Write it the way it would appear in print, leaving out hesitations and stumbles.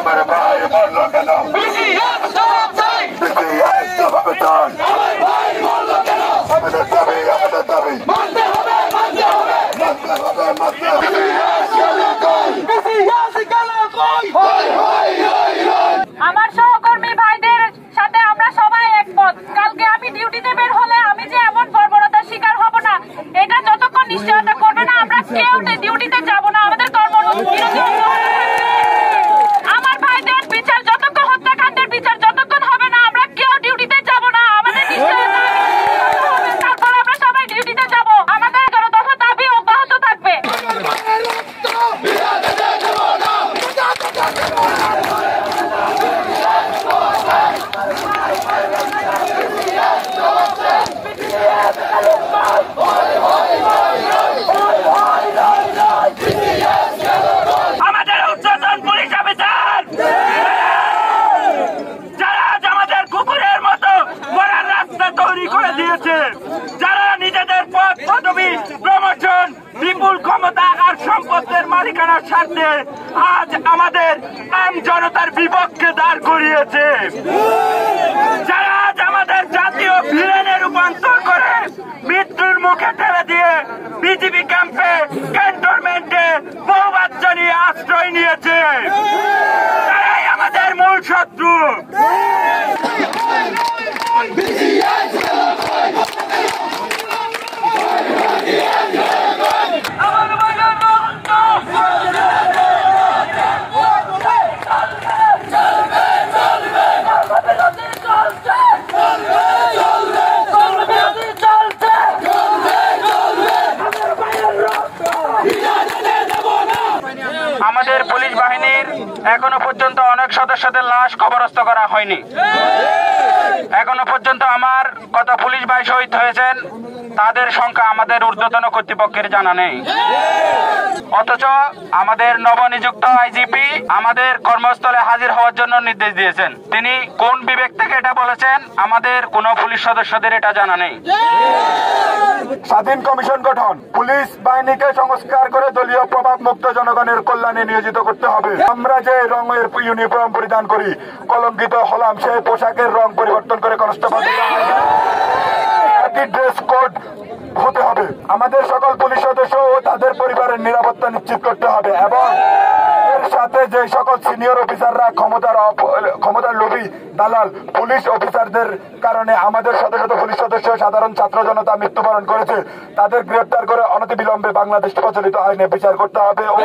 আমার ভাই মরল কেন? আমাদের দাবি আমার সহকর্মী ভাইদের সাথে আমরা সবাই একমত। কালকে আমি ডিউটিতে বের হলে আমি যে এমন বর্বরতার শিকার হব না, এটা যতক্ষণ নিশ্চয়তা করবে না আমরা কেউ ডিউটিতে যাব না। আমাদের কর্মবিরতি আমার ভাইদের বিচার যতক্ষণ, হত্যাকাণ্ডের বিচার যতক্ষণ হবে না আমরা কেউ ডিউটিতে যাব না। আমাদের নিশ্চয়তা হবে, তারপর আমরা সবাই ডিউটিতে যাব। আমাদের 11 দফা দাবি অব্যাহত থাকবে। আমাদের উচ্চতন পুলিশ অফিসার যারা আমাদের কুকুরের মতো মরার রাস্তা তৈরি করে দিয়েছে, যারা নিজেদের পদ পদবি প্রমোশন বিপুল ক্ষমতা আর সম্পদের মালিকানার স্বার্থে আজ আমাদের আম জনতার বিপক্ষে দাঁড় করিয়েছে, যারা আজ আমাদের জাতীয় ভিলেনে রূপান্তর করে মৃত্যুর মুখে ঠেলে দিয়ে বিজিবি ক্যাম্পে ক্যান্টনমেন্টে বহুবাদ জানিয়ে আশ্রয় নিয়েছে, তারাই আমাদের মূল শত্রু। আমাদের পুলিশ বাহিনীর এখনো পর্যন্ত অনেক সদস্যদের লাশ কবরস্থ করা হয়নি। এখনো পর্যন্ত আমার কত পুলিশ ভাই শহীদ হয়েছেন তাদের সংখ্যা আমাদের ঊর্ধ্বতন কর্তৃপক্ষের জানা নেই। অথচ আমাদের নবনিযুক্ত আইজিপি আমাদের কর্মস্থলে হাজির হওয়ার জন্য নির্দেশ দিয়েছেন। তিনি কোন বিবেক থেকে এটা বলেছেন আমাদের কোন পুলিশ সদস্যদের এটা জানা নেই। স্বাধীন কমিশন গঠন, পুলিশ বাহিনীকে সংস্কার করে দলীয় প্রভাব মুক্ত জনগণের কল্যাণে নিয়োজিত করতে হবে। আমরা যে রঙের ইউনিফর্ম পরিধান করি, কলঙ্কিত হলাম সেই পোশাকের রং পরিবর্তন করে কনস্টেবল ড্রেস কোড হতে হবে। আমাদের সকল পুলিশ সদস্য ও তাদের পরিবারের নিরাপত্তা নিশ্চিত করতে হবে এবং এর সাথে যে সকল সিনিয়র অফিসাররা ক্ষমতার লোভী দালাল পুলিশ অফিসারদের কারণে আমাদের শত শত পুলিশ সদস্য সাধারণ ছাত্র জনতা মৃত্যুবরণ করেছে, তাদের গ্রেপ্তার করে অনতিবিলম্বে বাংলাদেশ প্রচলিত আইনে বিচার করতে হবে ও